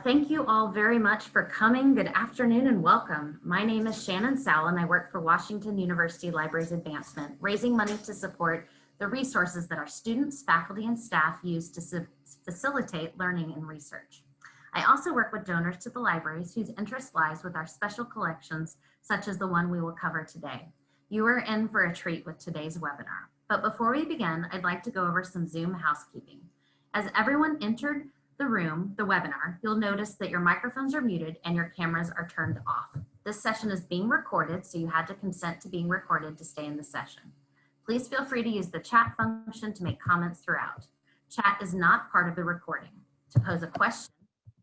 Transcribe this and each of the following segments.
Thank you all very much for coming. Good afternoon and welcome. My name is Shannon Sowell and I work for Washington University Libraries Advancement, raising money to support the resources that our students, faculty, and staff use to facilitate learning and research. I also work with donors to the libraries whose interest lies with our special collections, such as the one we will cover today. You are in for a treat with today's webinar. But before we begin, I'd like to go over some Zoom housekeeping. As everyone entered the webinar, you'll notice that your microphones are muted and your cameras are turned off. This session is being recorded, so you had to consent to being recorded to stay in the session. Please feel free to use the chat function to make comments throughout. Chat is not part of the recording. To pose a question,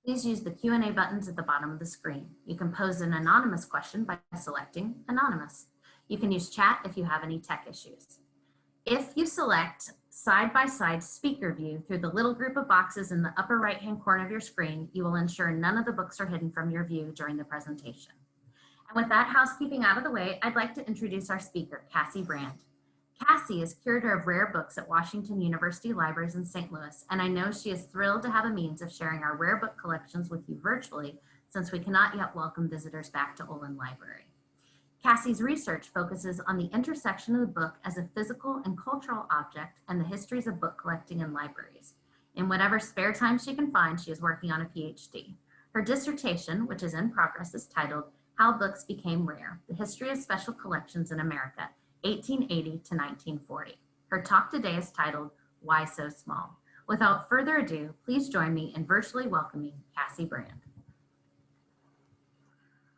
please use the Q&A buttons at the bottom of the screen. You can pose an anonymous question by selecting Anonymous. You can use chat if you have any tech issues. If you select side-by-side speaker view through the little group of boxes in the upper right-hand corner of your screen, you will ensure none of the books are hidden from your view during the presentation. And with that housekeeping out of the way, I'd like to introduce our speaker, Cassie Brand. Cassie is Curator of Rare Books at Washington University Libraries in St. Louis, and I know she is thrilled to have a means of sharing our rare book collections with you virtually, since we cannot yet welcome visitors back to Olin Library. Cassie's research focuses on the intersection of the book as a physical and cultural object and the histories of book collecting in libraries. In whatever spare time she can find, she is working on a PhD. Her dissertation, which is in progress, is titled How Books Became Rare, The History of Special Collections in America, 1880 to 1940. Her talk today is titled Why So Small? Without further ado, please join me in virtually welcoming Cassie Brand.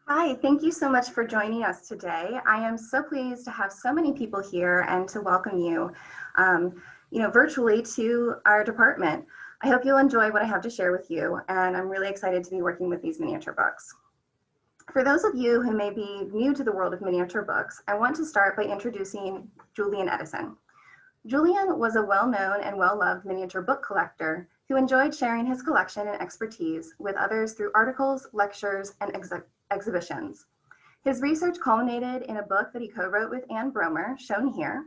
Hi, thank you so much for joining us today. I am so pleased to have so many people here and to welcome you, virtually to our department. I hope you'll enjoy what I have to share with you, and I'm really excited to be working with these miniature books. For those of you who may be new to the world of miniature books, I want to start by introducing Julian Edison. Julian was a well-known and well-loved miniature book collector who enjoyed sharing his collection and expertise with others through articles, lectures, and exhibitions. His research culminated in a book that he co-wrote with Anne Bromer, shown here,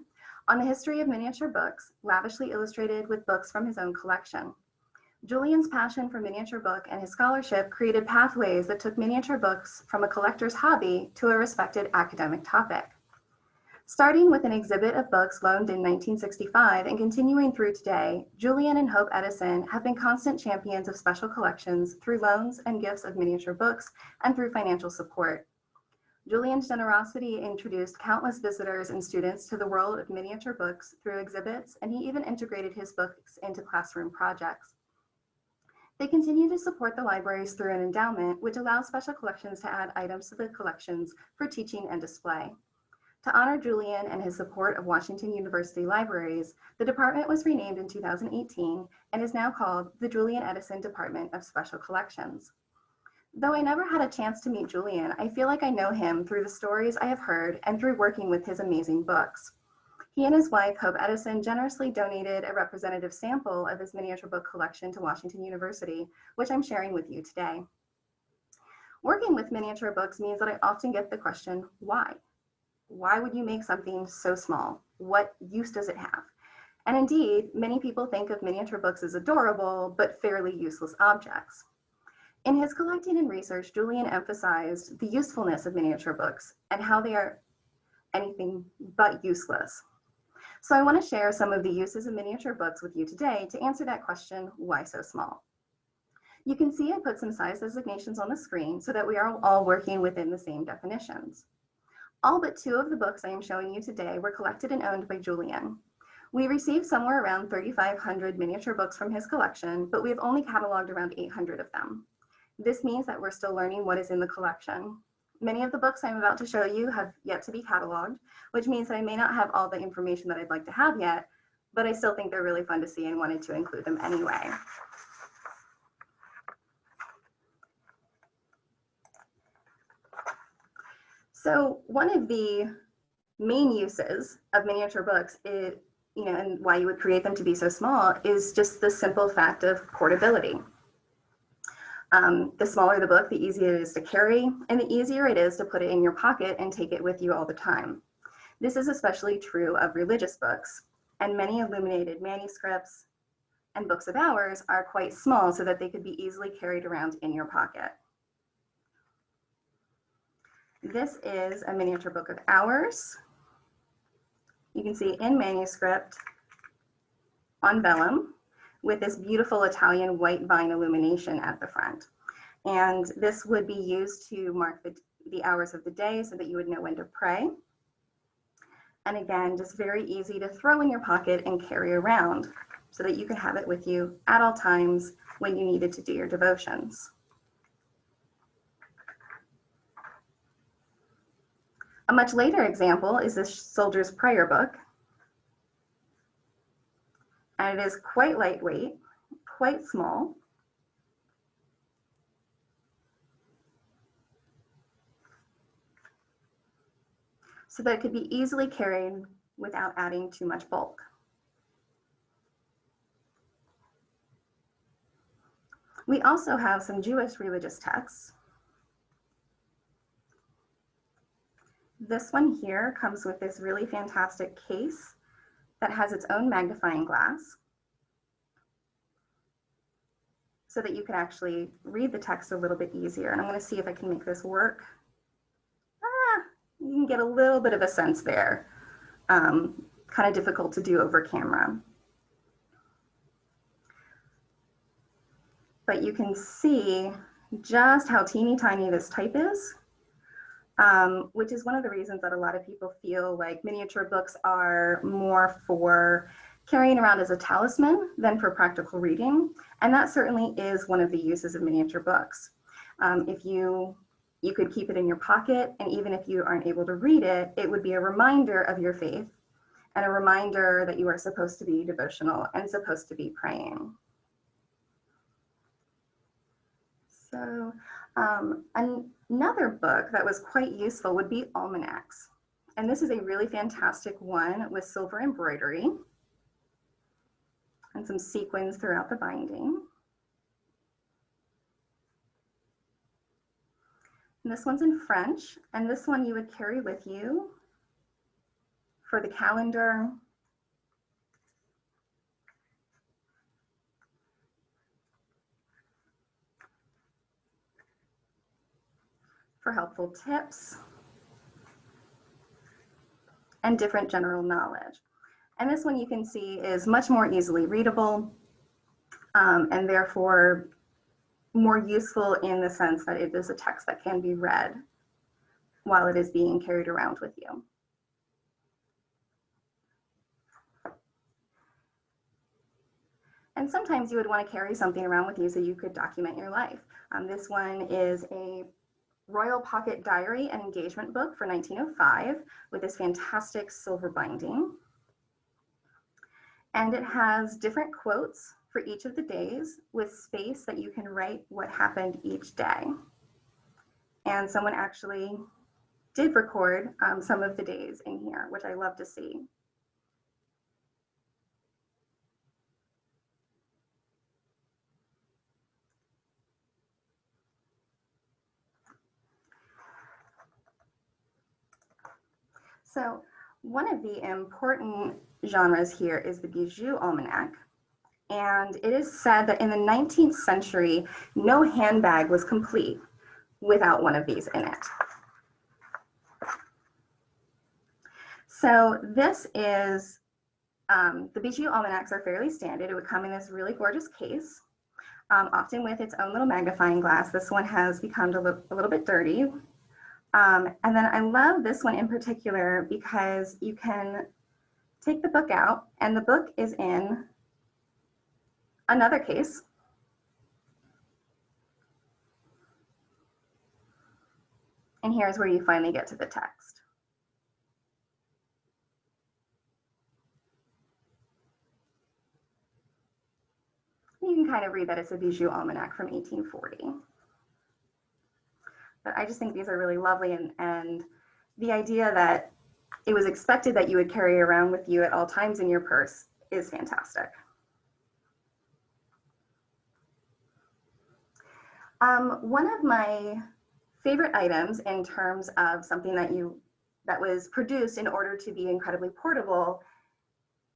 on the history of miniature books, lavishly illustrated with books from his own collection. Julian's passion for miniature book and his scholarship created pathways that took miniature books from a collector's hobby to a respected academic topic. Starting with an exhibit of books loaned in 1965 and continuing through today, Julian and Hope Edison have been constant champions of special collections through loans and gifts of miniature books and through financial support. Julian's generosity introduced countless visitors and students to the world of miniature books through exhibits, and he even integrated his books into classroom projects. They continue to support the libraries through an endowment, which allows special collections to add items to the collections for teaching and display. To honor Julian and his support of Washington University Libraries, the department was renamed in 2018 and is now called the Julian Edison Department of Special Collections. Though I never had a chance to meet Julian, I feel like I know him through the stories I have heard and through working with his amazing books. He and his wife, Hope Edison, generously donated a representative sample of his miniature book collection to Washington University, which I'm sharing with you today. Working with miniature books means that I often get the question, why? Why would you make something so small? What use does it have? And indeed, many people think of miniature books as adorable, but fairly useless objects. In his collecting and research, Julian emphasized the usefulness of miniature books and how they are anything but useless. So I want to share some of the uses of miniature books with you today to answer that question, why so small? You can see I put some size designations on the screen so that we are all working within the same definitions. All but 2 of the books I am showing you today were collected and owned by Julian. We received somewhere around 3,500 miniature books from his collection, but we have only cataloged around 800 of them. This means that we're still learning what is in the collection. Many of the books I'm about to show you have yet to be cataloged, which means that I may not have all the information that I'd like to have yet, but I still think they're really fun to see and wanted to include them anyway. So one of the main uses of miniature books is, and why you would create them to be so small is just the simple fact of portability. The smaller the book, the easier it is to carry, and the easier it is to put it in your pocket and take it with you all the time. This is especially true of religious books, and many illuminated manuscripts, and books of hours are quite small so that they could be easily carried around in your pocket. This is a miniature book of hours. You can see in manuscript on vellum with this beautiful Italian white vine illumination at the front. And this would be used to mark the hours of the day so that you would know when to pray. And again, just very easy to throw in your pocket and carry around so that you could have it with you at all times when you needed to do your devotions. A much later example is this Soldier's Prayer book. And it is quite lightweight, quite small. So that it could be easily carried without adding too much bulk. We also have some Jewish religious texts. This one here comes with this really fantastic case that has its own magnifying glass so that you can actually read the text a little bit easier. And I'm going to see if I can make this work. You can get a little bit of a sense there. Kind of difficult to do over camera. But you can see just how teeny tiny this type is. Which is one of the reasons that a lot of people feel like miniature books are more for carrying around as a talisman than for practical reading. And that certainly is one of the uses of miniature books. If you could keep it in your pocket, and even if you aren't able to read it, it would be a reminder of your faith and a reminder that you are supposed to be devotional and supposed to be praying. So another book that was quite useful would be Almanacs. And this is a really fantastic one with silver embroidery and some sequins throughout the binding. And this one's in French, and this one you would carry with you for the calendar, for helpful tips, and different general knowledge. And this one you can see is much more easily readable and therefore more useful in the sense that it is a text that can be read while it is being carried around with you. And sometimes you would want to carry something around with you so you could document your life. This one is a Royal Pocket Diary and Engagement book for 1905 with this fantastic silver binding. And it has different quotes for each of the days with space that you can write what happened each day. And someone actually did record some of the days in here, which I love to see. So one of the important genres here is the Bijou Almanac. And it is said that in the 19th century, no handbag was complete without one of these in it. So this is, the Bijou Almanacs are fairly standard. It would come in this really gorgeous case, often with its own little magnifying glass. This one has become a little bit dirty. And then I love this one in particular because you can take the book out and the book is in another case. And here's where you finally get to the text. You can kind of read that it's a Bijou Almanac from 1840. But I just think these are really lovely, and the idea that it was expected that you would carry around with you at all times in your purse is fantastic. One of my favorite items in terms of something that was produced in order to be incredibly portable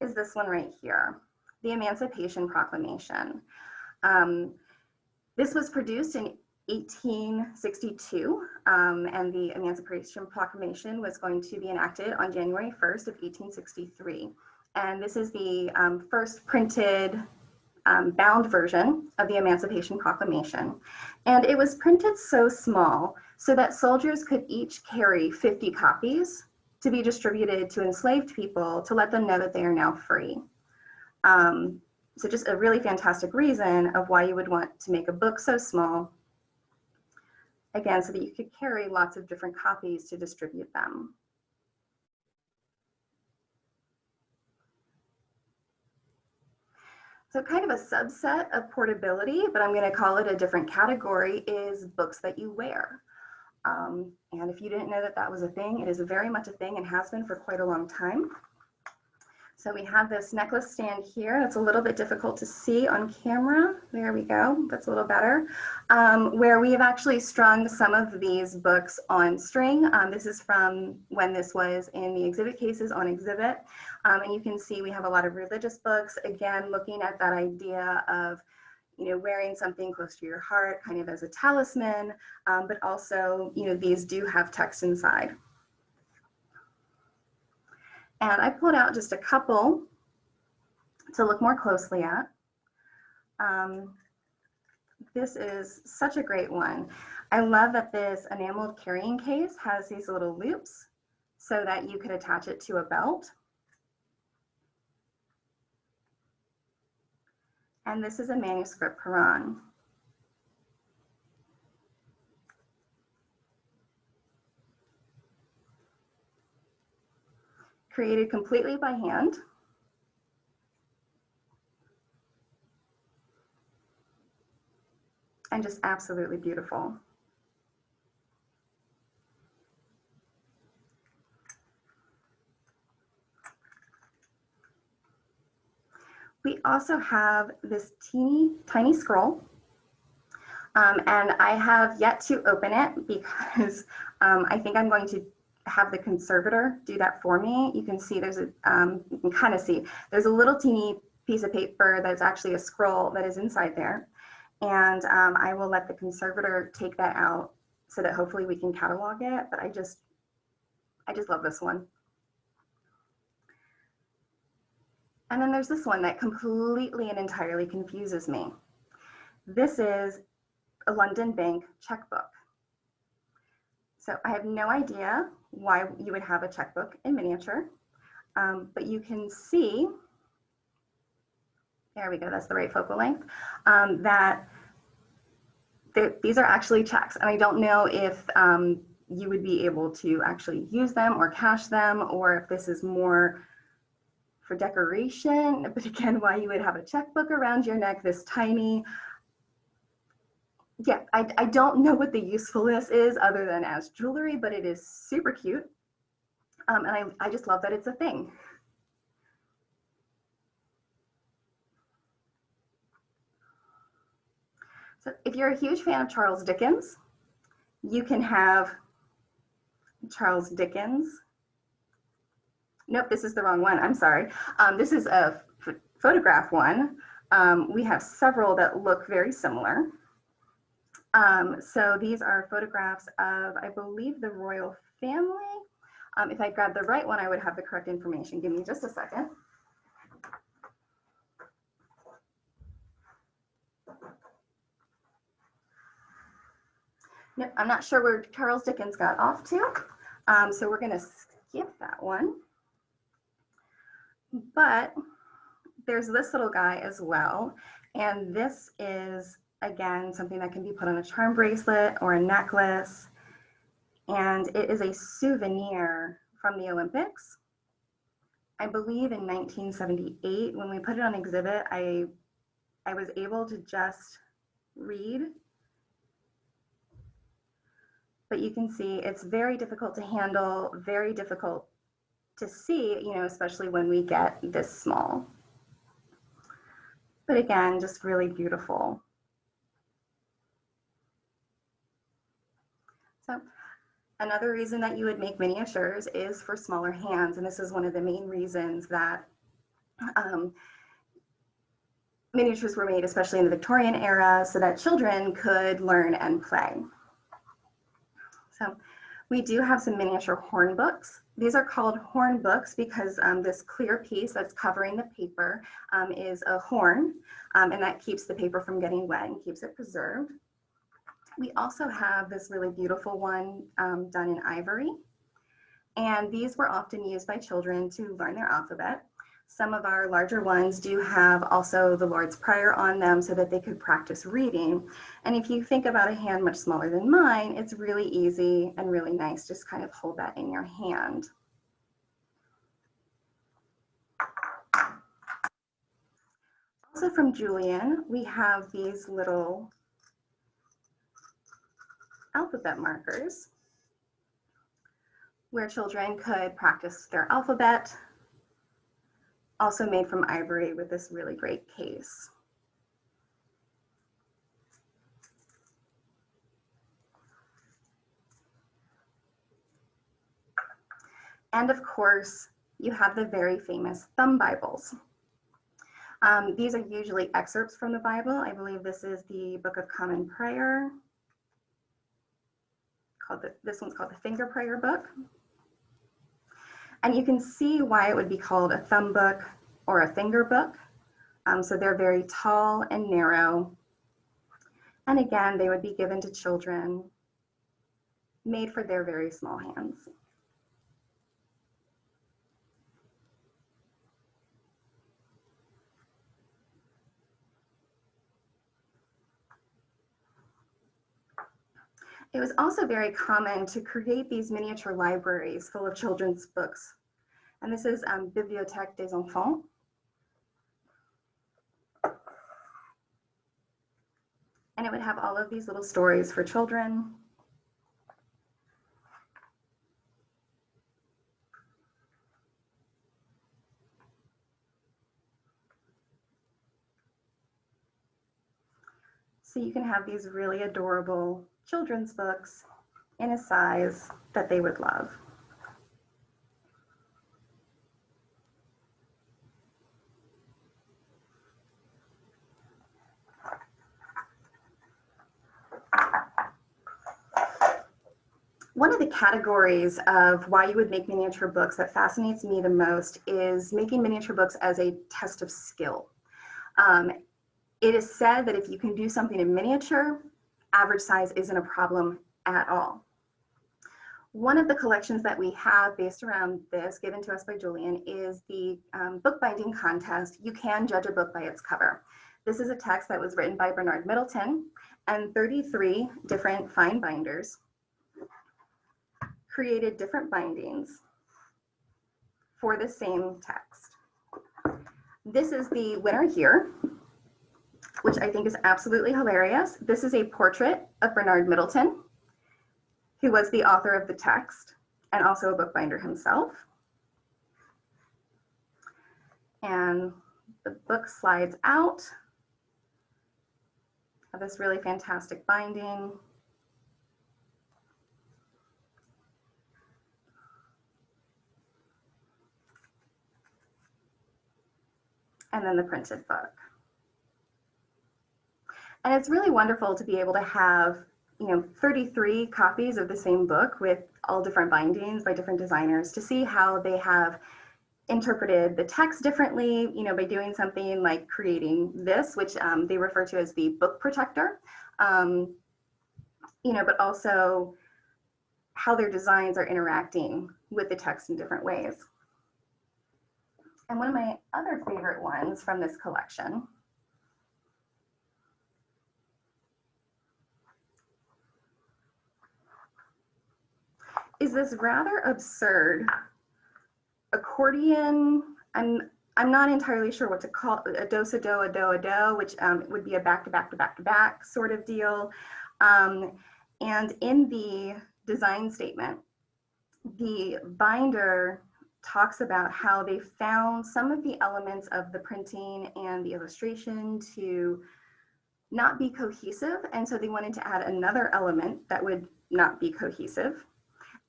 is this one right here. the Emancipation Proclamation. This was produced in 1862, and the Emancipation Proclamation was going to be enacted on January 1st of 1863. And this is the first printed bound version of the Emancipation Proclamation. And it was printed so small so that soldiers could each carry 50 copies to be distributed to enslaved people to let them know that they are now free. So just a really fantastic reason of why you would want to make a book so small, again, so that you could carry lots of different copies to distribute them. So kind of a subset of portability, but I'm going to call it a different category, is books that you wear. And if you didn't know that that was a thing, it is very much a thing and has been for quite a long time. So we have this necklace stand here. It's a little bit difficult to see on camera. There we go. That's a little better. Where we have actually strung some of these books on string. This is from when this was in the exhibit cases on exhibit. And you can see we have a lot of religious books, again, looking at that idea of, you know, wearing something close to your heart, kind of as a talisman, but also, you know, these do have text inside. And I pulled out just a couple to look more closely at. This is such a great one. I love that this enameled carrying case has these little loops so that you could attach it to a belt. And this is a manuscript Quran. Created completely by hand. And just absolutely beautiful. We also have this teeny tiny scroll. And I have yet to open it because I think I'm going to have the conservator do that for me. You can see there's a, you can kind of see, there's a little teeny piece of paper that's actually a scroll that is inside there. And I will let the conservator take that out so that hopefully we can catalog it. But I just love this one. And then there's this one that completely and entirely confuses me. This is a London Bank checkbook. So I have no idea why you would have a checkbook in miniature, but you can see, there we go, that's the right focal length, that these are actually checks. And I don't know if you would be able to actually use them or cash them, or if this is more for decoration, but again, why you would have a checkbook around your neck this tiny. Yeah, I don't know what the usefulness is other than as jewelry, but it is super cute. And I just love that it's a thing. So if you're a huge fan of Charles Dickens, you can have Charles Dickens. Nope, this is the wrong one. I'm sorry. This is a photograph one. We have several that look very similar. So these are photographs of, I believe, the royal family. If I grab the right one, I would have the correct information. Give me just a second. No, I'm not sure where Charles Dickens got off to. So we're going to skip that one. But there's this little guy as well. And this is, again, something that can be put on a charm bracelet or a necklace. And it is a souvenir from the Olympics. I believe in 1978, when we put it on exhibit, I was able to just read. But you can see it's very difficult to handle, very difficult to see, you know, especially when we get this small. But again, just really beautiful. So another reason that you would make miniatures is for smaller hands. And this is one of the main reasons that miniatures were made, especially in the Victorian era, so that children could learn and play. So we do have some miniature horn books. These are called horn books because this clear piece that's covering the paper is a horn, and that keeps the paper from getting wet and keeps it preserved. We also have this really beautiful one done in ivory, and these were often used by children to learn their alphabet. Some of our larger ones do have also the Lord's Prayer on them so that they could practice reading. And if you think about a hand much smaller than mine, it's really easy and really nice. Just kind of hold that in your hand. Also from Julian, we have these little alphabet markers where children could practice their alphabet, also made from ivory with this really great case. And of course, you have the very famous thumb Bibles. These are usually excerpts from the Bible. I believe this is the Book of Common Prayer. This one's called the Finger Prayer Book. And you can see why it would be called a thumb book or a finger book. So they're very tall and narrow. And again, they would be given to children, made for their very small hands. It was also very common to create these miniature libraries full of children's books. And this is Bibliothèque des Enfants. And it would have all of these little stories for children. So you can have these really adorable children's books in a size that they would love. One of the categories of why you would make miniature books that fascinates me the most is making miniature books as a test of skill. It is said that if you can do something in miniature, average size isn't a problem at all. One of the collections that we have based around this, given to us by Julian, is the bookbinding contest. You can judge a book by its cover. This is a text that was written by Bernard Middleton, and 33 different fine binders created different bindings for the same text. This is the winner here, which I think is absolutely hilarious. This is a portrait of Bernard Middleton, who was the author of the text and also a bookbinder himself. And the book slides out of this really fantastic binding. And then the printed book. And it's really wonderful to be able to have, 33 copies of the same book with all different bindings by different designers to see how they have interpreted the text differently, by doing something like creating this, which they refer to as the book protector, but also how their designs are interacting with the text in different ways. And one of my other favorite ones from this collection is this rather absurd accordion. I'm not entirely sure what to call it, a do-sa-do, a do-a-do, which would be a back-to-back-to-back-to-back sort of deal. And in the design statement, the binder talks about how they found some of the elements of the printing and the illustration to not be cohesive. And so they wanted to add another element that would not be cohesive.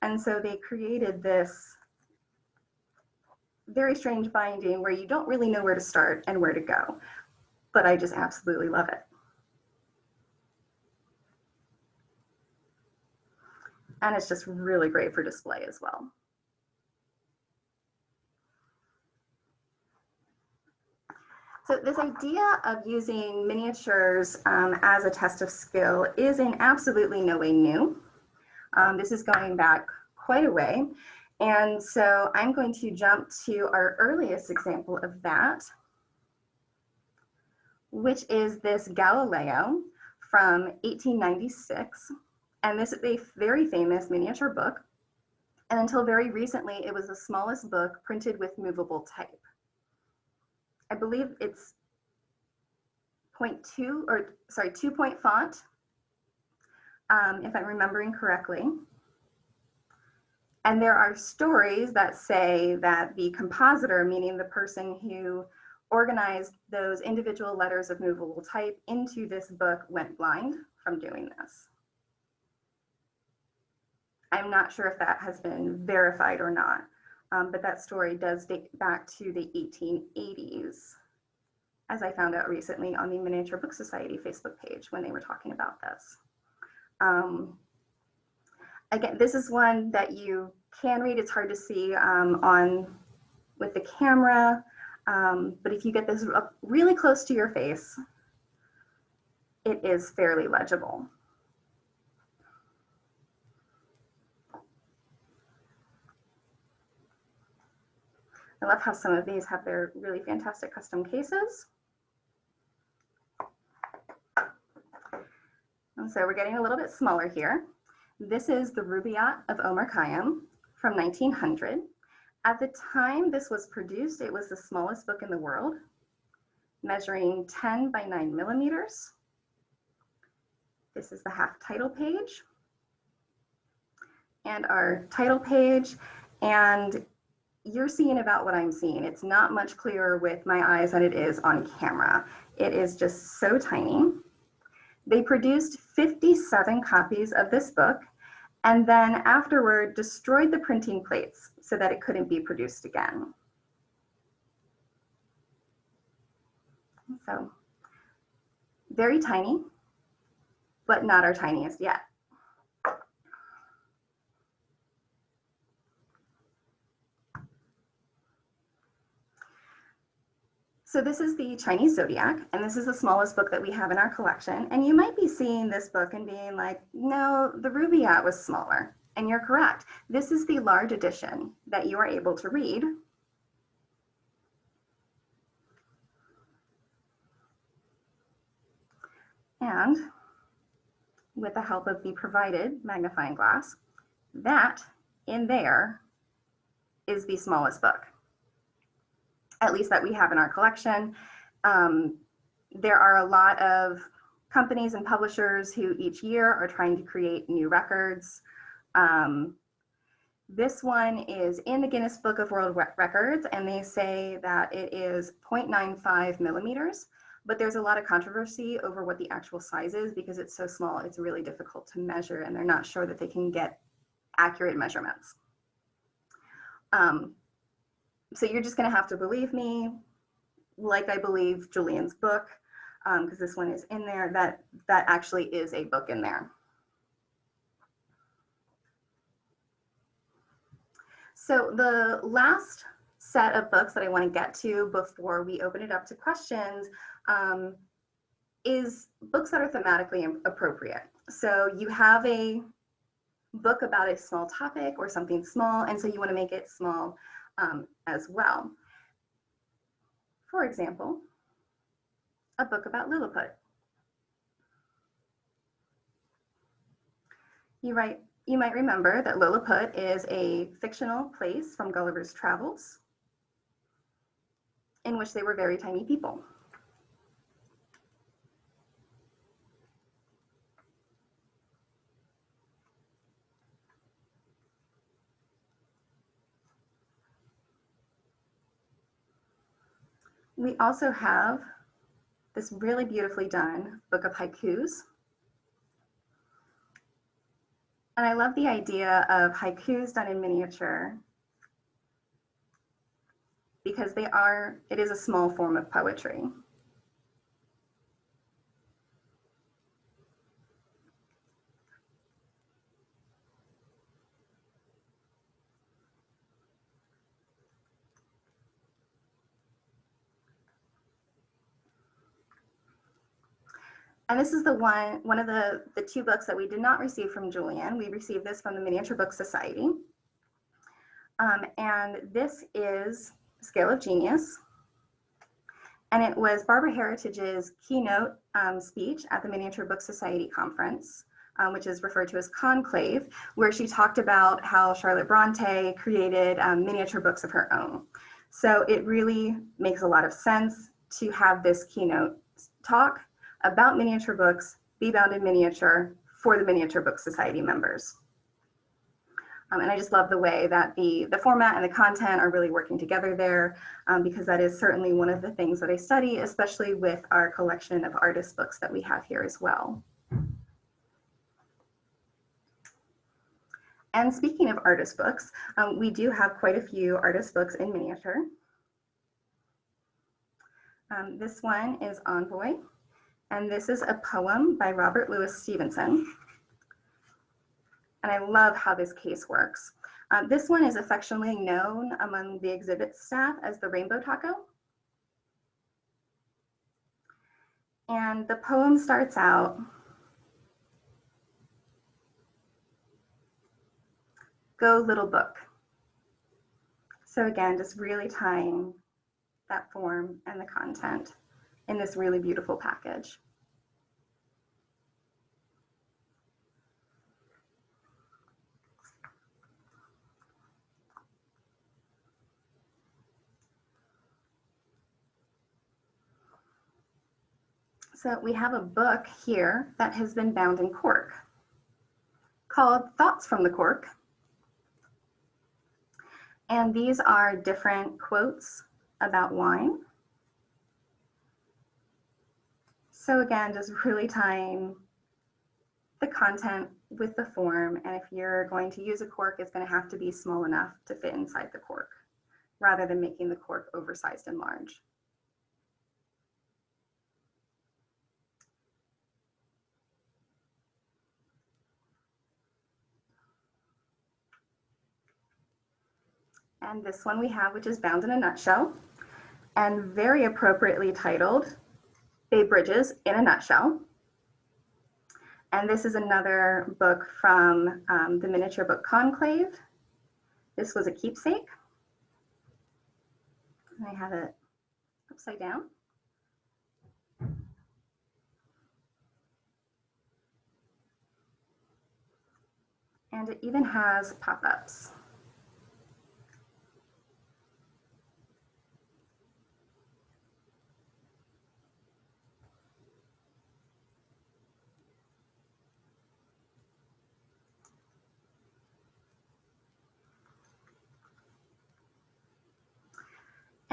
And so they created this very strange binding where you don't really know where to start and where to go. but I just absolutely love it. And it's just really great for display as well. So this idea of using miniatures as a test of skill is in absolutely no way new. This is going back quite a way. And so I'm going to jump to our earliest example of that, which is this Galileo from 1896. And this is a very famous miniature book. And until very recently, it was the smallest book printed with movable type. I believe it's 2-point font, if I'm remembering correctly. And there are stories that say that the compositor, meaning the person who organized those individual letters of movable type into this book, went blind from doing this. I'm not sure if that has been verified or not. But that story does date back to the 1880s, as I found out recently on the Miniature Book Society Facebook page when they were talking about this. Again, this is one that you can read. It's hard to see with the camera, but if you get this up really close to your face, it is fairly legible. I love how some of these have their really fantastic custom cases. And so we're getting a little bit smaller here. This is the Rubaiyat of Omar Khayyam from 1900. At the time this was produced, it was the smallest book in the world, measuring 10 by 9 millimeters. This is the half title page and our title page. And you're seeing about what I'm seeing. It's not much clearer with my eyes than it is on camera. It is just so tiny. They produced 57 copies of this book and then afterward destroyed the printing plates so that it couldn't be produced again. So very tiny, but not our tiniest yet. So this is the Chinese Zodiac, and this is the smallest book that we have in our collection. And you might be seeing this book and being like, no, the Rubaiyat was smaller. And you're correct. This is the large edition that you are able to read. And with the help of the provided magnifying glass, that in there is the smallest book, at least that we have in our collection. There are a lot of companies and publishers who each year are trying to create new records. This one is in the Guinness Book of World Records, and they say that it is 0.95 millimeters, but there's a lot of controversy over what the actual size is because it's so small, it's really difficult to measure, and they're not sure that they can get accurate measurements. So you're just gonna have to believe me, like I believe Julian's book, because this one is in there, that actually is a book in there. So the last set of books that I want to get to before we open it up to questions is books that are thematically appropriate. So you have a book about a small topic or something small, and so you want to make it small as well. For example, a book about Lilliput. You might remember that Lilliput is a fictional place from Gulliver's Travels in which they were very tiny people. We also have this really beautifully done book of haikus. And I love the idea of haikus done in miniature because it is a small form of poetry. And this is one of the two books that we did not receive from Julian. We received this from the Miniature Book Society. And this is Scale of Genius. And it was Barbara Heritage's keynote speech at the Miniature Book Society conference, which is referred to as Conclave, where she talked about how Charlotte Bronte created miniature books of her own. So it really makes a lot of sense to have this keynote talk about miniature books, be bound in miniature, for the Miniature Book Society members. And I just love the way that the format and the content are really working together there, because that is certainly one of the things that I study, especially with our collection of artist books that we have here as well. And speaking of artist books, we do have quite a few artist books in miniature. This one is Envoy, and this is a poem by Robert Louis Stevenson. And I love how this case works. This one is affectionately known among the exhibit staff as the Rainbow Taco. And the poem starts out, "Go little book." So again, just really tying that form and the content in this really beautiful package. So we have a book here that has been bound in cork called Thoughts from the Cork. And these are different quotes about wine. So again, just really tying the content with the form. And if you're going to use a cork, it's going to have to be small enough to fit inside the cork, rather than making the cork oversized and large. And this one we have, which is bound in a nutshell, and very appropriately titled Bay Bridges in a Nutshell. And this is another book from the Miniature Book Conclave. This was a keepsake. And I have it upside down. And it even has pop-ups.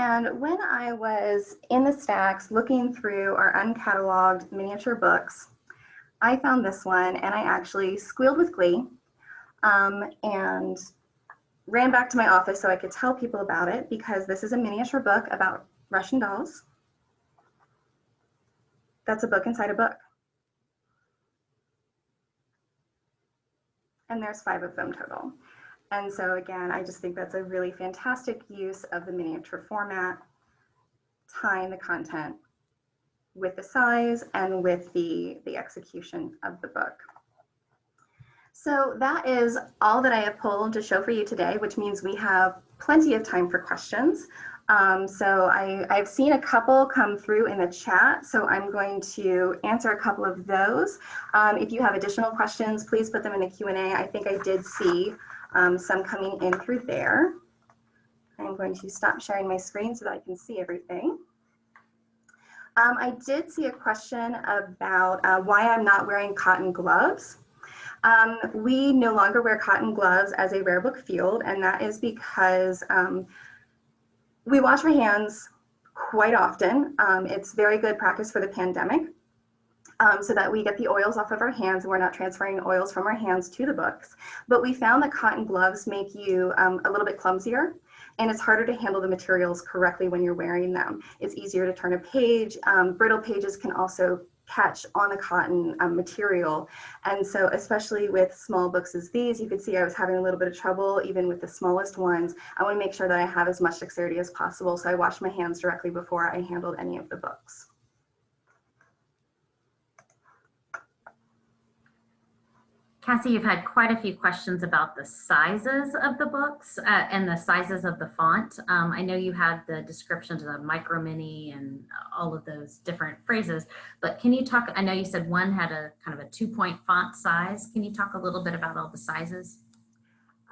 And when I was in the stacks looking through our uncatalogued miniature books, I found this one and I actually squealed with glee and ran back to my office so I could tell people about it, because this is a miniature book about Russian dolls. That's a book inside a book. And there's 5 of them total. And so again, I just think that's a really fantastic use of the miniature format, tying the content with the size and with the execution of the book. So that is all that I have pulled to show for you today, which means we have plenty of time for questions. So I've seen a couple come through in the chat, so I'm going to answer a couple of those. If you have additional questions, please put them in the Q&A. I think I did see some coming in through there. I'm going to stop sharing my screen so that I can see everything. I did see a question about why I'm not wearing cotton gloves. We no longer wear cotton gloves as a rare book field, and that is because we wash our hands quite often. It's very good practice for the pandemic, so that we get the oils off of our hands and we're not transferring oils from our hands to the books. But we found that cotton gloves make you a little bit clumsier, and it's harder to handle the materials correctly when you're wearing them. It's easier to turn a page. Brittle pages can also catch on the cotton material. And so especially with small books as these, you could see I was having a little bit of trouble even with the smallest ones. I want to make sure that I have as much dexterity as possible, so I wash my hands directly before I handled any of the books. Cassie, you've had quite a few questions about the sizes of the books and the sizes of the font. I know you had the descriptions of the micro, mini, and all of those different phrases, but can you talk, I know you said one had a kind of a 2-point font size. Can you talk a little bit about all the sizes?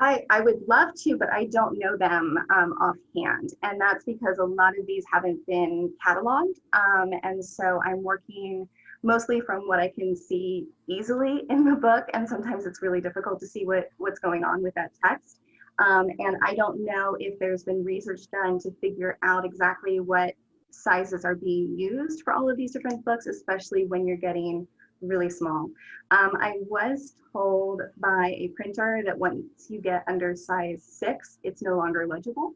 I would love to, but I don't know them offhand. And that's because a lot of these haven't been cataloged. And so I'm working mostly from what I can see easily in the book. And sometimes it's really difficult to see what's going on with that text. And I don't know if there's been research done to figure out exactly what sizes are being used for all of these different books, especially when you're getting really small. I was told by a printer that once you get under size 6, it's no longer legible.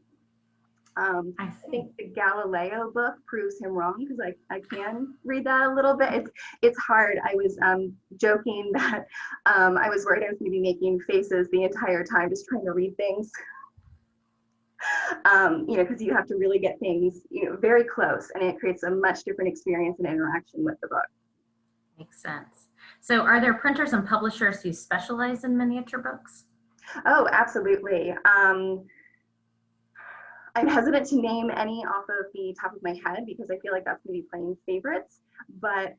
I think the Galileo book proves him wrong because I can read that a little bit. It's hard. I was joking that I was worried I was going to be making faces the entire time just trying to read things. Because you have to really get things, very close, and it creates a much different experience and interaction with the book. Makes sense. So are there printers and publishers who specialize in miniature books? Oh, absolutely. I'm hesitant to name any off of the top of my head because I feel like that's going to be playing favorites. But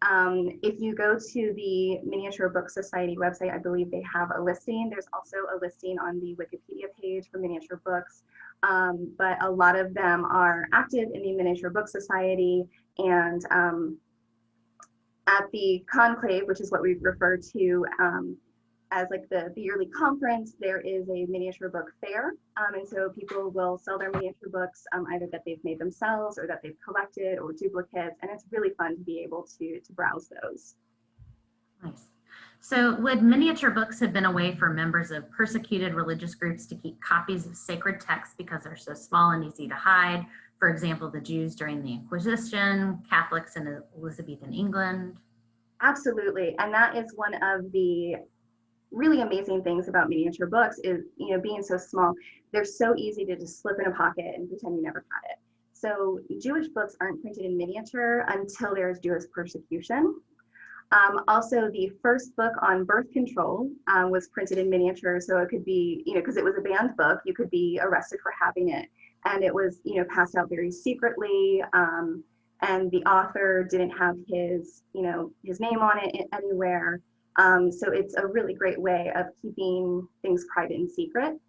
if you go to the Miniature Book Society website, I believe they have a listing. There's also a listing on the Wikipedia page for miniature books. But a lot of them are active in the Miniature Book Society, and at the conclave, which is what we refer to as like the yearly conference, there is a miniature book fair. And so people will sell their miniature books either that they've made themselves or that they've collected or duplicates. And it's really fun to be able to browse those. Nice. So would miniature books have been a way for members of persecuted religious groups to keep copies of sacred texts because they're so small and easy to hide? For example, the Jews during the Inquisition, Catholics in Elizabethan England. Absolutely. And that is one of the really amazing things about miniature books is, being so small, they're so easy to just slip in a pocket and pretend you never had it. So Jewish books aren't printed in miniature until there's Jewish persecution. Also, the first book on birth control was printed in miniature. So it could be, because it was a banned book, you could be arrested for having it. And it was, passed out very secretly. And the author didn't have his name on it anywhere. So it's a really great way of keeping things private and secret.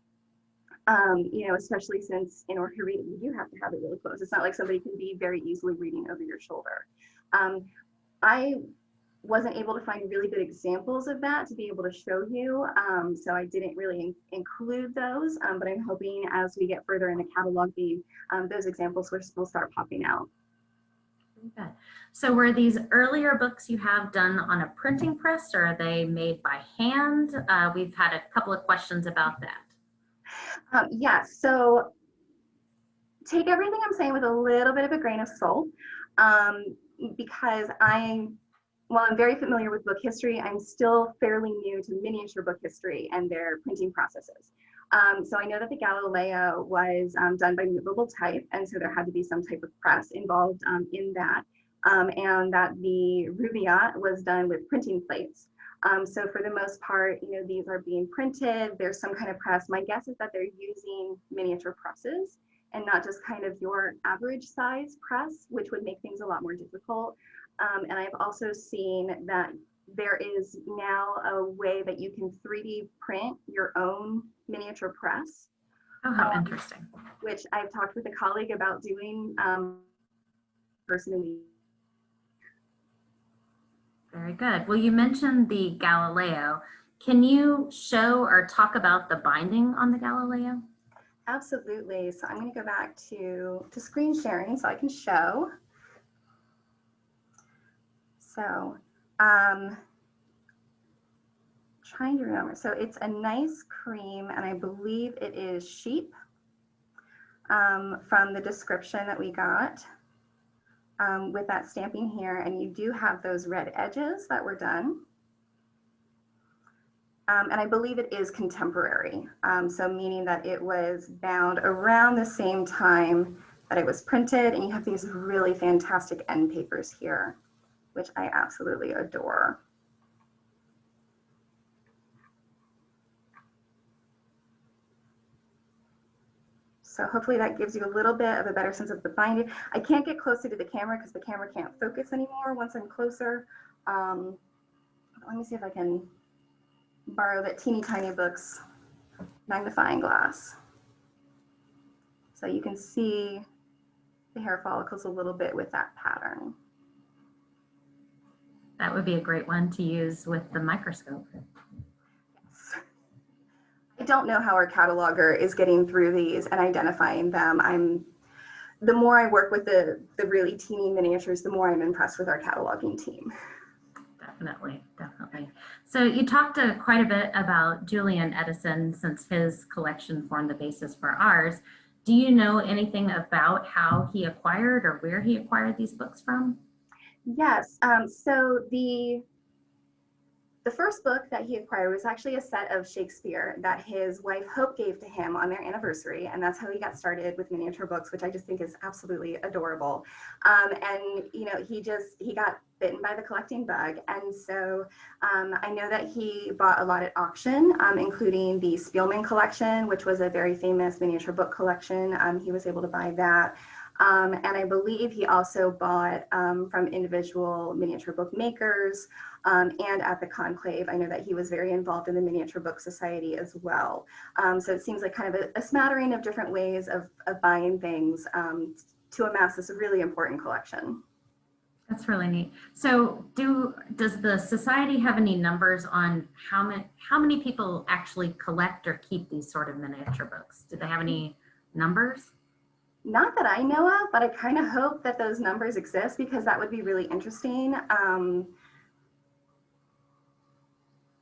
Especially since in order to read it, you do have to have it really close. It's not like somebody can be very easily reading over your shoulder. I wasn't able to find really good examples of that to be able to show you. So I didn't really include those, but I'm hoping as we get further in the cataloging, those examples will start popping out. Good. So were these earlier books you have done on a printing press, or are they made by hand? We've had a couple of questions about that. Yes, so take everything I'm saying with a little bit of a grain of salt, because while I'm very familiar with book history, I'm still fairly new to miniature book history and their printing processes. So I know that the Galileo was done by movable type, and so there had to be some type of press involved in that, and that the Rubaiyat was done with printing plates. So for the most part, these are being printed. There's some kind of press. My guess is that they're using miniature presses and not just kind of your average size press, which would make things a lot more difficult. And I've also seen that there is now a way that you can 3D print your own miniature press. Oh, how interesting. Which I've talked with a colleague about doing personally. Very good. Well, you mentioned the Galileo. Can you show or talk about the binding on the Galileo? Absolutely. So I'm going to go back to screen sharing so I can show. So trying to remember. So it's a nice cream, and I believe it is sheep from the description that we got with that stamping here. And you do have those red edges that were done. And I believe it is contemporary. So meaning that it was bound around the same time that it was printed. And you have these really fantastic end papers here, which I absolutely adore. So hopefully that gives you a little bit of a better sense of the binding. I can't get closer to the camera because the camera can't focus anymore once I'm closer. Let me see if I can borrow that teeny tiny book's magnifying glass. So you can see the hair follicles a little bit with that pattern. That would be a great one to use with the microscope. Yes. I don't know how our cataloger is getting through these and identifying them. The more I work with the really teeny miniatures, the more I'm impressed with our cataloging team. Definitely, definitely. So you talked quite a bit about Julian Edison since his collection formed the basis for ours. Do you know anything about how he acquired or where he acquired these books from? Yes, so the first book that he acquired was actually a set of Shakespeare that his wife Hope gave to him on their anniversary, and that's how he got started with miniature books, which I just think is absolutely adorable. And you know, he got bitten by the collecting bug, and so I know that he bought a lot at auction, including the Spielman collection, which was a very famous miniature book collection. He was able to buy that. And I believe he also bought from individual miniature book makers, and at the conclave. I know that he was very involved in the Miniature Book Society as well. So it seems like kind of a smattering of different ways of buying things to amass this really important collection. That's really neat. So does the society have any numbers on how many people actually collect or keep these sort of miniature books? Do they have any numbers? Not that I know of, but I kind of hope that those numbers exist because that would be really interesting.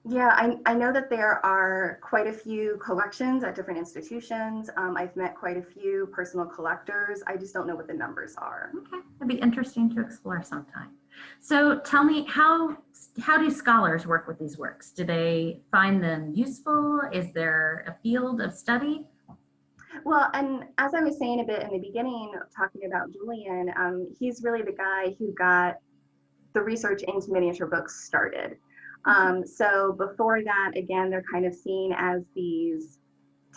Yeah, I know that there are quite a few collections at different institutions. I've met quite a few personal collectors. I just don't know what the numbers are. Okay, that'd be interesting to explore sometime. So tell me, how do scholars work with these works? Do they find them useful? Is there a field of study? Well, and as I was saying a bit in the beginning, talking about Julian, he's really the guy who got the research into miniature books started. So before that, again, they're kind of seen as these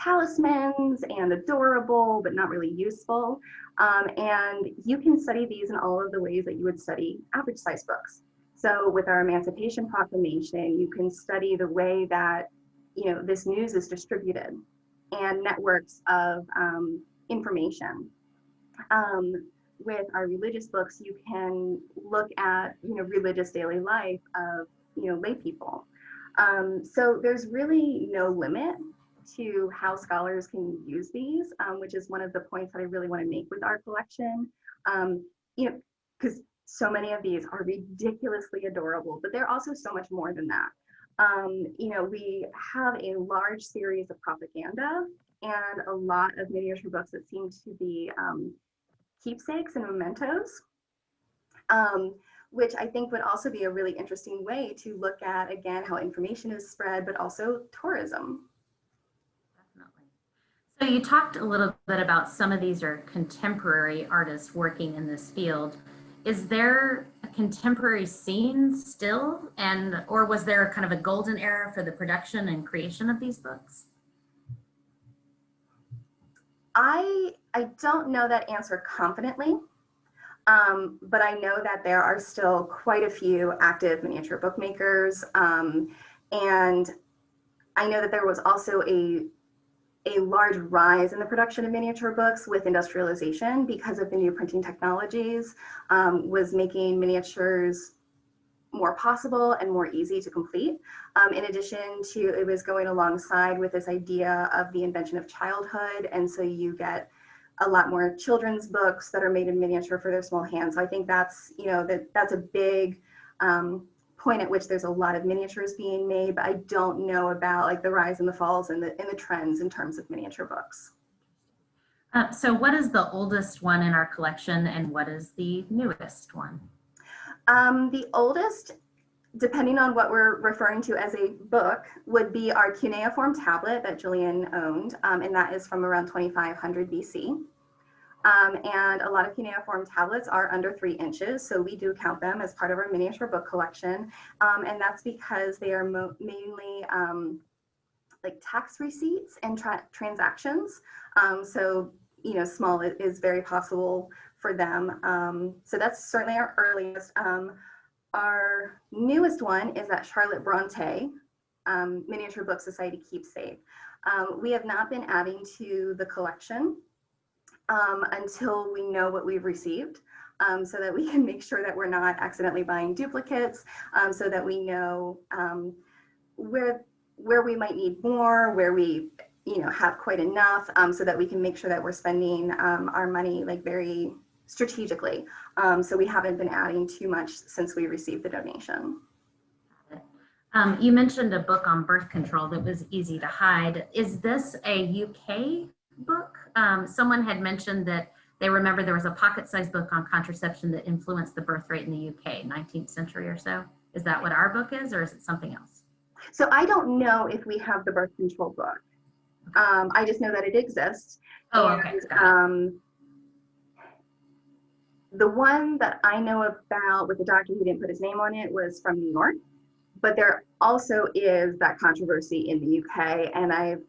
talismans and adorable, but not really useful. And you can study these in all of the ways that you would study average size books. So with our Emancipation Proclamation, you can study the way that, you know, this news is distributed and networks of information. With our religious books, you can look at, you know, religious daily life of, you know, lay people. So there's really no limit to how scholars can use these, which is one of the points that I really want to make with our collection. You know, because so many of these are ridiculously adorable, but they're also so much more than that. You know, we have a large series of propaganda and a lot of miniature books that seem to be keepsakes and mementos, which I think would also be a really interesting way to look at, again, how information is spread, but also tourism. Definitely. So you talked a little bit about some of these are contemporary artists working in this field. Is there a contemporary scene still, or was there kind of a golden era for the production and creation of these books? I don't know that answer confidently, but I know that there are still quite a few active miniature bookmakers, and I know that there was also a large rise in the production of miniature books with industrialization because of the new printing technologies, was making miniatures more possible and more easy to complete. In addition to, it was going alongside with this idea of the invention of childhood, and so you get a lot more children's books that are made in miniature for their small hands. So I think that's, you know, that's a big point at which there's a lot of miniatures being made, but I don't know about like the rise and the falls and the trends in terms of miniature books. So what is the oldest one in our collection and what is the newest one? The oldest, depending on what we're referring to as a book, would be our cuneiform tablet that Julian owned, and that is from around 2500 BC. And a lot of cuneiform tablets are under 3 inches, so we do count them as part of our miniature book collection, and that's because they are mainly like tax receipts and transactions. So small is very possible for them. So that's certainly our earliest. Our newest one is that Charlotte Bronte Miniature Book Society Keepsake. We have not been adding to the collection until we know what we've received, so that we can make sure that we're not accidentally buying duplicates, so that we know where we might need more, where we have quite enough, so that we can make sure that we're spending our money like very strategically. So we haven't been adding too much since we received the donation. You mentioned a book on birth control that was easy to hide. Is this a UK book? Someone had mentioned that they remember there was a pocket-sized book on contraception that influenced the birth rate in the UK, 19th century or so. Is that what our book is, or is it something else? So I don't know if we have the birth control book. I just know that it exists. Oh, okay. The one that I know about with the doctor who didn't put his name on it was from New York, but there also is that controversy in the UK, and I've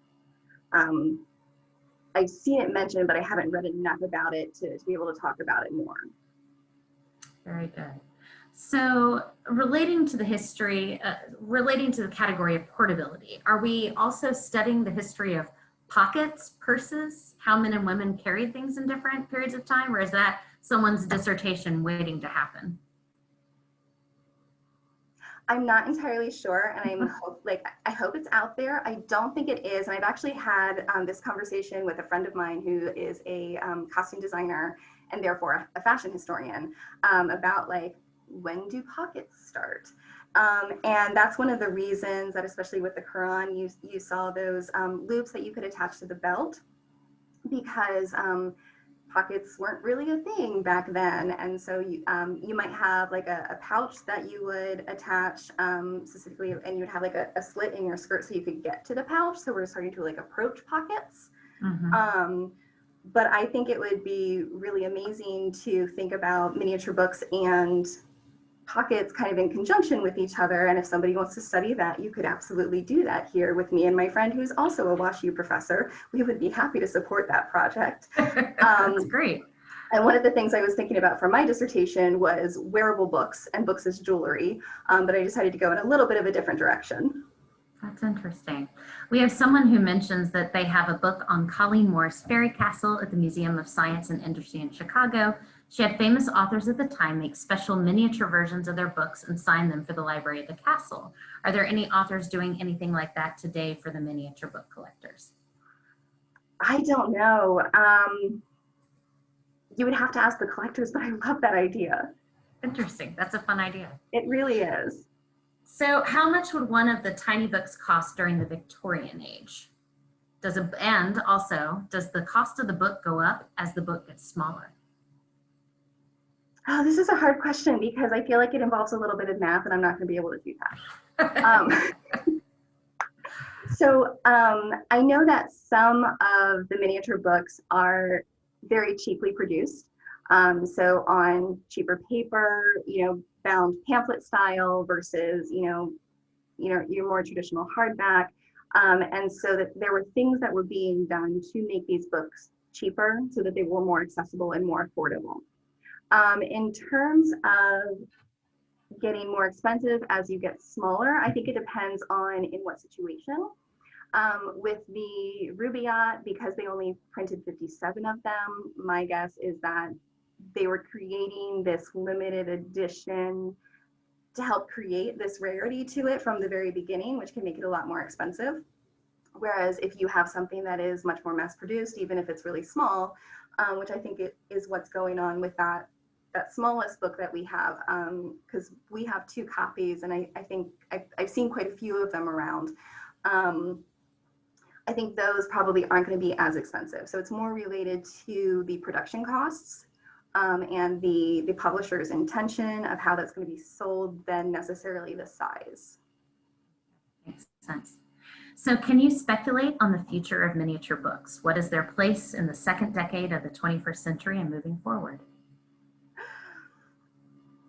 seen it mentioned, but I haven't read enough about it to be able to talk about it more. Very good. So relating to the history, relating to the category of portability, are we also studying the history of pockets, purses, how men and women carried things in different periods of time, or is that someone's dissertation waiting to happen? I'm not entirely sure, and I hope it's out there. I don't think it is, and I've actually had this conversation with a friend of mine who is a costume designer and therefore a fashion historian, about like, when do pockets start? And that's one of the reasons that, especially with the Quran, you saw those loops that you could attach to the belt, because pockets weren't really a thing back then. And so you might have like a pouch that you would attach specifically, and you'd have like a slit in your skirt so you could get to the pouch. So we're starting to like approach pockets. Mm-hmm. But I think it would be really amazing to think about miniature books and pockets kind of in conjunction with each other. And if somebody wants to study that, you could absolutely do that here with me and my friend who's also a WashU professor. We would be happy to support that project. That's great. And one of the things I was thinking about for my dissertation was wearable books and books as jewelry, but I decided to go in a little bit of a different direction. That's interesting. We have someone who mentions that they have a book on Colleen Moore's Fairy Castle at the Museum of Science and Industry in Chicago. She had famous authors at the time make special miniature versions of their books and sign them for the library at the castle. Are there any authors doing anything like that today for the miniature book collectors? I don't know. You would have to ask the collectors, but I love that idea. Interesting. That's a fun idea. It really is. So how much would one of the tiny books cost during the Victorian age? And also, does the cost of the book go up as the book gets smaller? Oh, this is a hard question because I feel like it involves a little bit of math and I'm not going to be able to do that. So I know that some of the miniature books are very cheaply produced. So on cheaper paper, bound pamphlet style versus, your more traditional hardback. And so that there were things that were being done to make these books cheaper so that they were more accessible and more affordable. In terms of getting more expensive as you get smaller, I think it depends on in what situation. With the Rubaiyat, because they only printed 57 of them, my guess is that they were creating this limited edition to help create this rarity to it from the very beginning, which can make it a lot more expensive. Whereas if you have something that is much more mass produced, even if it's really small, which I think it is what's going on with that smallest book that we have, because we have 2 copies, and I think I've seen quite a few of them around. I think those probably aren't going to be as expensive. So it's more related to the production costs and the publisher's intention of how that's going to be sold than necessarily the size. Makes sense. So can you speculate on the future of miniature books? What is their place in the second decade of the 21st century and moving forward?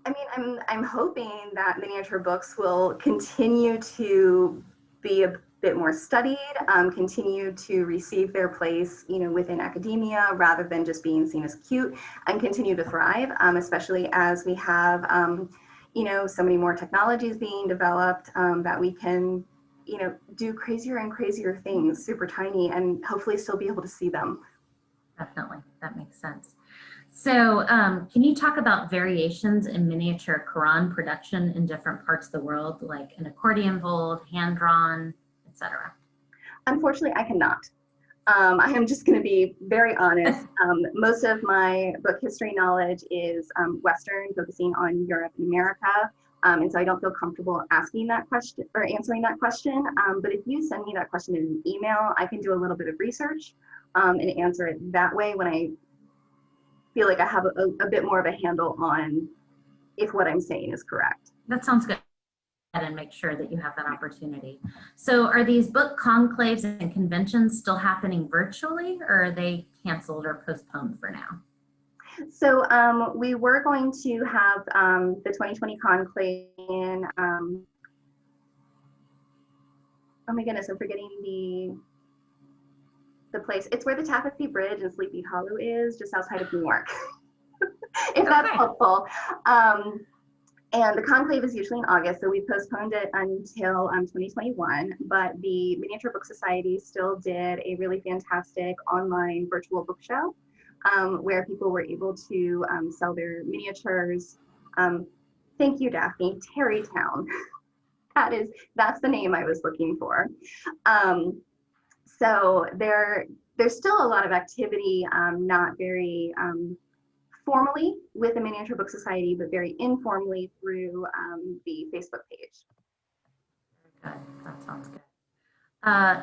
I mean, I'm hoping that miniature books will continue to be a bit more studied, continue to receive their place, within academia rather than just being seen as cute, and continue to thrive, especially as we have, so many more technologies being developed that we can, do crazier and crazier things, super tiny, and hopefully still be able to see them. Definitely, that makes sense. So can you talk about variations in miniature Quran production in different parts of the world, like an accordion fold, hand-drawn, etc.? Unfortunately, I cannot. I am just going to be very honest. Most of my book history knowledge is Western, focusing on Europe and America. And so I don't feel comfortable asking that question or answering that question. But if you send me that question in an email, I can do a little bit of research and answer it that way when I feel like I have a bit more of a handle on if what I'm saying is correct. That sounds good. And make sure that you have that opportunity. So are these book conclaves and conventions still happening virtually, or are they canceled or postponed for now? So we were going to have the 2020 conclave in, oh my goodness, I'm forgetting the place. It's where the Tapestry Bridge in Sleepy Hollow is, just outside of New York, if that's helpful. And the conclave is usually in August, so we postponed it until 2021, but the Miniature Book Society still did a really fantastic online virtual book show where people were able to sell their miniatures. Thank you, Daphne. Terrytown. That's the name I was looking for. So there's still a lot of activity, not very formally with the Miniature Book Society, but very informally through the Facebook page. Good. That sounds good.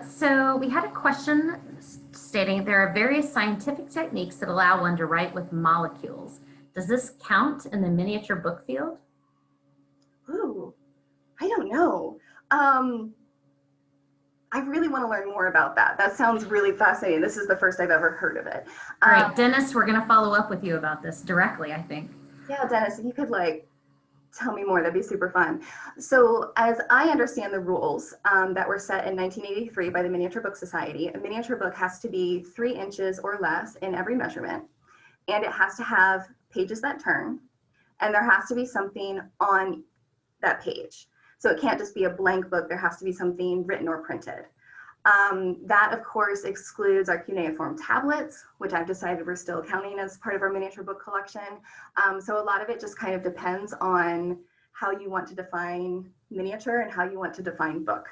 So we had a question stating there are various scientific techniques that allow one to write with molecules. Does this count in the miniature book field? Ooh, I don't know. I really want to learn more about that. That sounds really fascinating. This is the first I've ever heard of it. All right, Dennis, we're going to follow up with you about this directly, I think. Yeah, Dennis, if you could tell me more, that'd be super fun. So as I understand the rules that were set in 1983 by the Miniature Book Society, a miniature book has to be 3 inches or less in every measurement, and it has to have pages that turn, and there has to be something on that page. So it can't just be a blank book, there has to be something written or printed. That of course excludes our cuneiform tablets, which I've decided we're still counting as part of our miniature book collection. So a lot of it just kind of depends on how you want to define miniature and how you want to define book.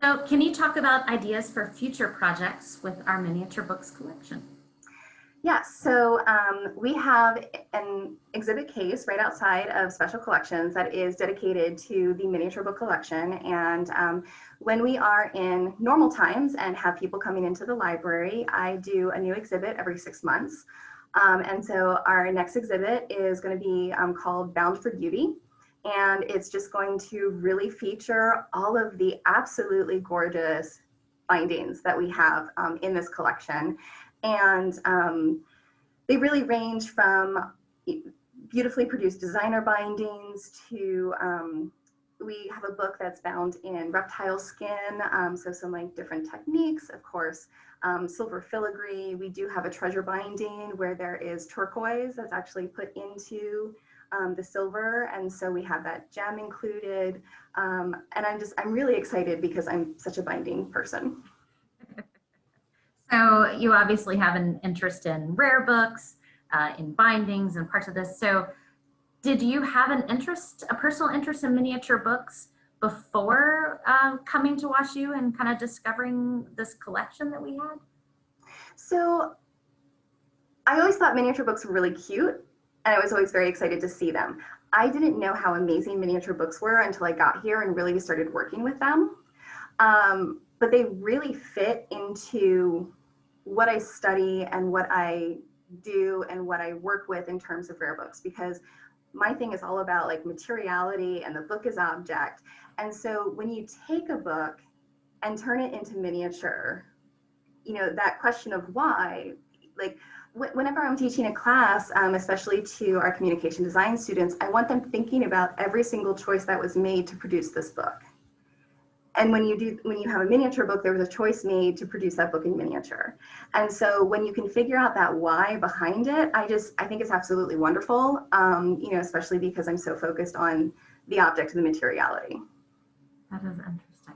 So can you talk about ideas for future projects with our miniature books collection? Yes, so we have an exhibit case right outside of Special Collections that is dedicated to the miniature book collection. And when we are in normal times and have people coming into the library, I do a new exhibit every 6 months. And so our next exhibit is going to be called Bound for Beauty. And it's just going to really feature all of the absolutely gorgeous bindings that we have in this collection. And they really range from beautifully produced designer bindings to, we have a book that's bound in reptile skin, so some different techniques, of course, silver filigree. We do have a treasure binding where there is turquoise that's actually put into the silver, and so we have that gem included. And I'm really excited because I'm such a binding person. So you obviously have an interest in rare books, in bindings and parts of this. So did you have a personal interest in miniature books before coming to WashU and kind of discovering this collection that we had? So I always thought miniature books were really cute, and I was always very excited to see them. I didn't know how amazing miniature books were until I got here and really started working with them. But they really fit into what I study and what I do and what I work with in terms of rare books, because my thing is all about materiality and the book is object. And so when you take a book and turn it into miniature, that question of why, Whenever I'm teaching a class, especially to our communication design students, I want them thinking about every single choice that was made to produce this book. And when you have a miniature book, there was a choice made to produce that book in miniature. And so when you can figure out that why behind it, I think it's absolutely wonderful, especially because I'm so focused on the object of the materiality. That is interesting.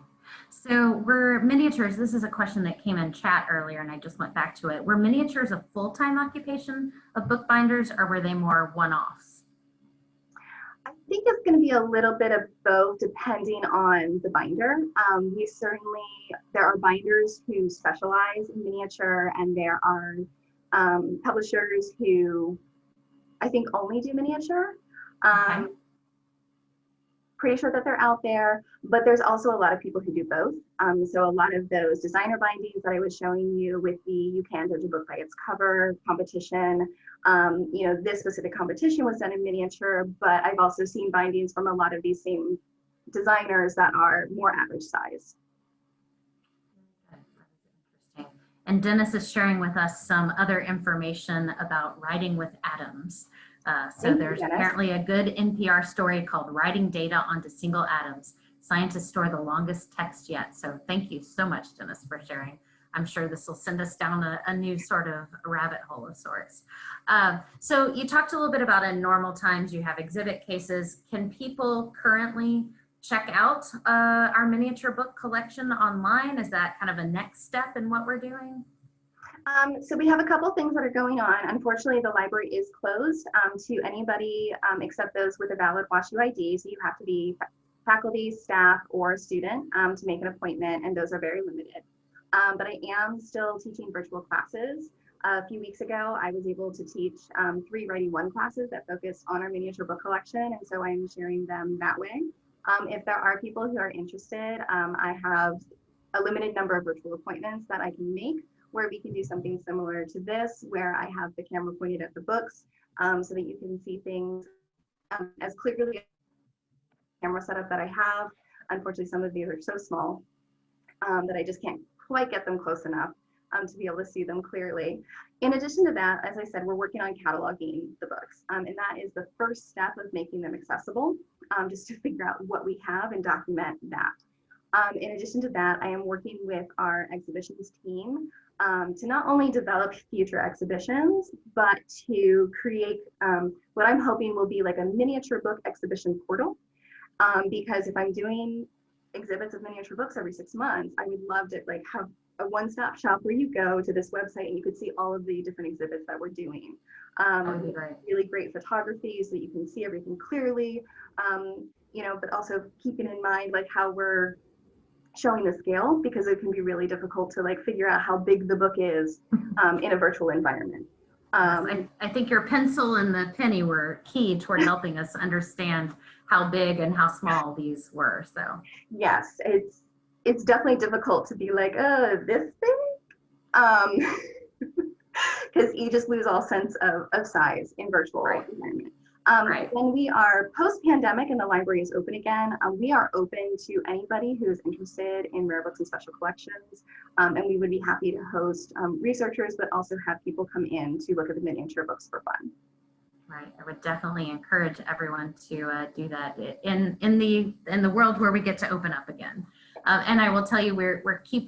So were miniatures, this is a question that came in chat earlier and I just went back to it. Were miniatures a full-time occupation of bookbinders or were they more one-offs? I think it's going to be a little bit of both depending on the binder. There are binders who specialize in miniature, and there are publishers who I think only do miniature. Okay. Pretty sure that they're out there, but there's also a lot of people who do both. So a lot of those designer bindings that I was showing you with the You Can Judge a Book by Its Cover competition, this specific competition was done in miniature, but I've also seen bindings from a lot of these same designers that are more average size. Interesting. And Dennis is sharing with us some other information about writing with atoms. So there's apparently a good NPR story called Writing Data onto Single Atoms. Scientists store the longest text yet. So thank you so much, Dennis, for sharing. I'm sure this will send us down a new sort of rabbit hole of sorts. So you talked a little bit about in normal times, you have exhibit cases. Can people currently check out our miniature book collection online? Is that kind of a next step in what we're doing? So we have a couple things that are going on. Unfortunately, the library is closed to anybody except those with a valid WashU ID. So you have to be faculty, staff, or a student to make an appointment, and those are very limited. But I am still teaching virtual classes. A few weeks ago, I was able to teach 3 Writing 1 classes that focus on our miniature book collection, and so I'm sharing them that way. If there are people who are interested, I have a limited number of virtual appointments that I can make, where we can do something similar to this, where I have the camera pointed at the books so that you can see things as clearly as the camera setup that I have. Unfortunately, some of these are so small that I just can't quite get them close enough to be able to see them clearly. In addition to that, as I said, we're working on cataloging the books, and that is the first step of making them accessible, just to figure out what we have and document that. In addition to that, I am working with our exhibitions team to not only develop future exhibitions, but to create what I'm hoping will be like a miniature book exhibition portal. Because if I'm doing exhibits of miniature books every 6 months, I would love to have a one-stop shop where you go to this website and you could see all of the different exhibits that we're doing. That would be great. Really great photography so you can see everything clearly, but also keeping in mind how we're showing the scale, because it can be really difficult to figure out how big the book is in a virtual environment. I think your pencil and the penny were key toward helping us understand how big and how small these were. So yes, it's definitely difficult to be this big, because you just lose all sense of size in virtual environment. Right. When we are post-pandemic and the library is open again, we are open to anybody who is interested in rare books and special collections, and we would be happy to host researchers, but also have people come in to look at the miniature books for fun. Right, I would definitely encourage everyone to do that in the world where we get to open up again. And I will tell you,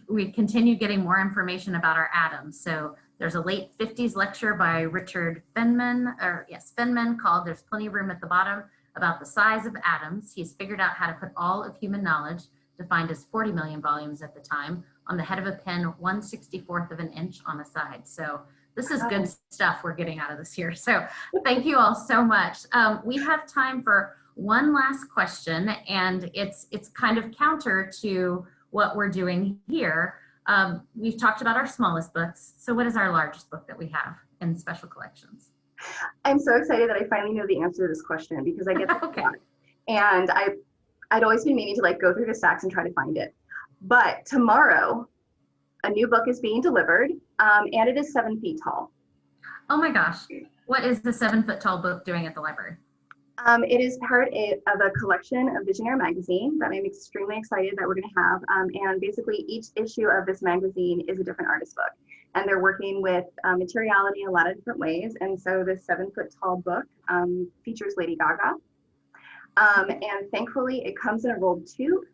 we continue getting more information about our atoms. So there's a late 50s lecture by Richard Feynman called "There's Plenty of Room at the Bottom" about the size of atoms. He's figured out how to put all of human knowledge, defined as 40 million volumes at the time, on the head of a pen 1/64 of an inch on a side. So this is good stuff we're getting out of this here. So thank you all so much. We have time for one last question, and it's kind of counter to what we're doing here. We've talked about our smallest books. So what is our largest book that we have in special collections? I'm so excited that I finally know the answer to this question, because I get this a lot. And I'd always been meaning to go through the stacks and try to find it. But tomorrow, a new book is being delivered, and it is 7 feet tall. Oh my gosh. What is the 7 foot tall book doing at the library? It is part of a collection of Visionary magazine that I'm extremely excited that we're going to have. And basically each issue of this magazine is a different artist book. and they're working with materiality in a lot of different ways. And so this 7-foot-tall book features Lady Gaga. And thankfully, it comes in a rolled tube.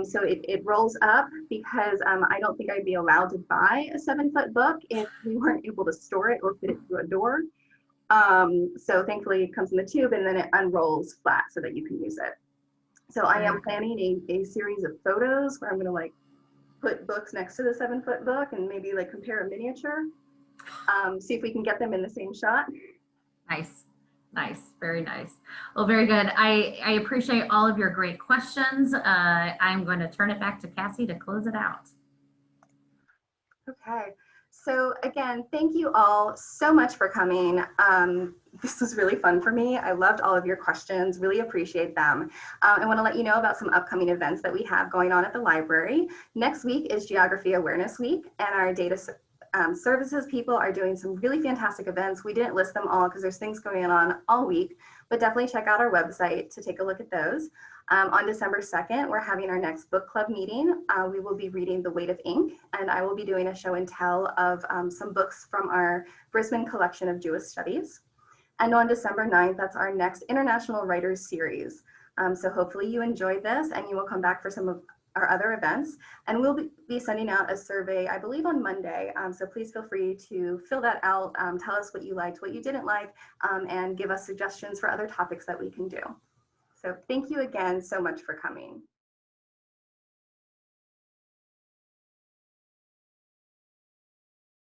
So it rolls up because I don't think I'd be allowed to buy a 7-foot book if we weren't able to store it or fit it through a door. So thankfully it comes in the tube and then it unrolls flat so that you can use it. So I am planning a series of photos where I'm gonna like put books next to the 7-foot book and maybe like compare a miniature, see if we can get them in the same shot. Nice. Nice, very nice. Well, very good. I appreciate all of your great questions. I'm going to turn it back to Cassie to close it out. Okay, so again, thank you all so much for coming. This was really fun for me. I loved all of your questions, really appreciate them. I want to let you know about some upcoming events that we have going on at the library. Next week is Geography Awareness Week, and our data services people are doing some really fantastic events. We didn't list them all because there's things going on all week, but definitely check out our website to take a look at those. On December 2nd, we're having our next book club meeting. We will be reading The Weight of Ink, and I will be doing a show and tell of some books from our Brisbane collection of Jewish studies. And on December 9th, that's our next International Writers Series. So hopefully you enjoyed this and you will come back for some of our other events, and we'll be sending out a survey, I believe, on Monday. So please feel free to fill that out, tell us what you liked, what you didn't like, and give us suggestions for other topics that we can do. So thank you again so much for coming.